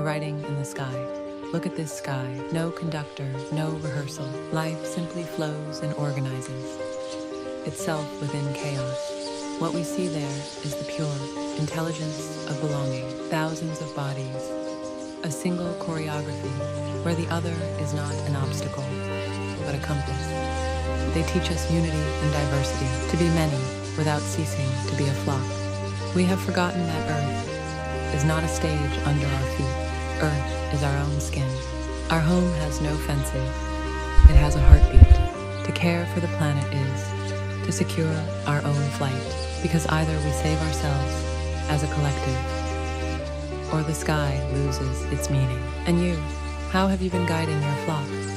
the writing in the sky. Look at this sky. No conductor, no rehearsal. Life simply flows and organizes itself within chaos. What we see there is the pure intelligence of belonging. Thousands of bodies. A single choreography where the other is not an obstacle, but a compass. They teach us unity and diversity, to be many without ceasing to be a flock. We have forgotten that Earth is not a stage under our feet. Earth is our own skin. Our home has no fences. It has a heartbeat. To care for the planet is to secure our own flight, because either we save ourselves as a collective, or the sky loses its meaning. And you, how have you been guiding your flock?